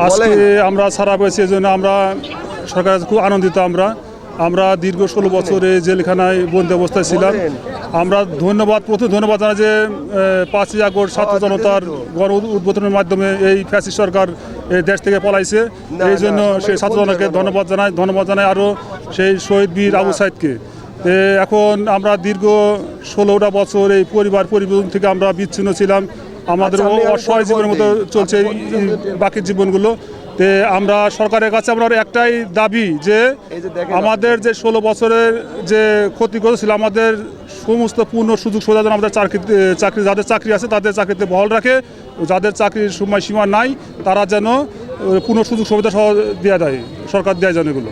আজকে আমরা ছাড়া পেয়েছি, এই জন্য আমরা সরকারের খুব আনন্দিত। আমরা দীর্ঘ 16 বছরে জেলখানায় বন্দি অবস্থায় ছিলাম। আমরা প্রথম ধন্যবাদ জানাই যে 5ই আগস্ট ছাত্র জনতার গণ উদ্বোধনের মাধ্যমে এই ফ্যাসিস্ট সরকার এই দেশ থেকে পলাইছে। এই জন্য সেই ছাত্র জনতাকে ধন্যবাদ জানাই আরও সেই শহীদ বীর আবু সাইদকে। এখন আমরা দীর্ঘ 16টা বছর এই পরিবার থেকে আমরা বিচ্ছিন্ন ছিলাম। আমাদের অসহায় জীবনের মতো চলছে এই বাকি জীবনগুলো। আমরা সরকারের কাছে আমরা একটাই দাবি যে আমাদের যে 16 বছরের যে ক্ষতিগ্রস্ত ছিল, আমাদের সমস্ত পূর্ণ সুযোগ সুবিধা যেন আমাদের চাকরি যাদের চাকরি আছে তাদের চাকরিতে বহাল রাখে, যাদের চাকরির সময়সীমা নাই তারা যেন পূর্ণ সুযোগ সুবিধা সহ দেওয়া দেয়, সরকার দেয় যেন এগুলো।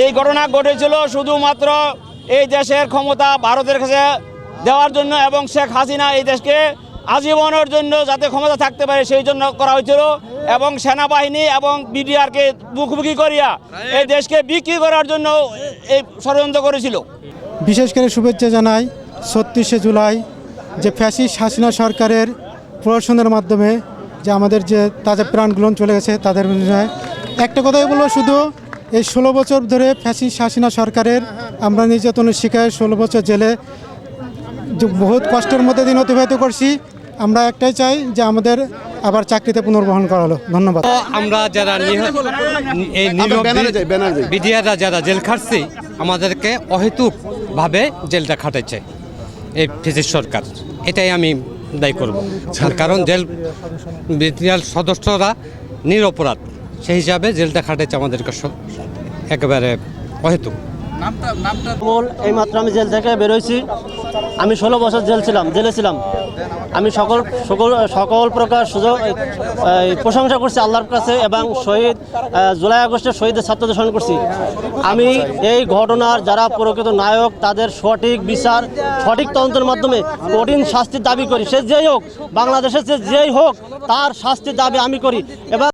এই ঘটনা ঘটেছিল শুধুমাত্র এই দেশের ক্ষমতা ভারতের কাছে দেওয়ার জন্য এবং শেখ হাসিনা এই দেশকে আজীবনের জন্য যাতে ক্ষমতা থাকতে পারে সেই জন্য করা হয়েছিল এবং সেনাবাহিনী এবং বিডিআরকে মুখোমুখি করিয়া এই দেশকে বিক্রি করার জন্য এই ষড়যন্ত্র করেছিল। বিশেষ করে শুভেচ্ছা জানাই 36শে জুলাই যে ফ্যাসিস্ট হাসিনা সরকারের প্রদর্শনের মাধ্যমে যে আমাদের যে তাদের প্রাণগুলো চলে গেছে তাদের বিনিময়ে একটা কথাই বলবো, শুধু এই 16 বছর ধরে ফ্যাসিস্ট হাসিনা সরকারের আমরা নির্যাতনের শিকার 16 বছর জেলে বহুত কষ্টের মধ্যে দিন অতিবাহিত করছি। আমরা একটাই চাই যে আমাদের আবার চাকরিতে পুনর্বহন করা হলো। ধন্যবাদ। আমরা যারা বিডিআররা যারা জেল খাটছি আমাদেরকে অহেতুকভাবে জেলটা খাটাচ্ছে এই ফ্যাসিস্ট সরকার, এটাই আমি দায়ী করব। কারণ বিডিআর সদস্যরা নিরপরাধ, সেই হিসাবে জেলটা খাটাচ্ছে আমাদেরকে একেবারে অহেতুক। এইমাত্র আমি জেল থেকে বেরোইছি। আমি 16 বছর জেলে ছিলাম। আমি সকল প্রকার সুযোগ প্রশংসা করছি আল্লাহর কাছে এবং জুলাই আগস্টের শহীদের ছাত্রদের স্মরণ করছি। আমি এই ঘটনার যারা প্রকৃত নায়ক তাদের সঠিক বিচার, সঠিক তদন্তের মাধ্যমে কঠিন শাস্তির দাবি করি। সে যেই হোক, বাংলাদেশের যেই হোক, তার শাস্তির দাবি আমি করি। এবার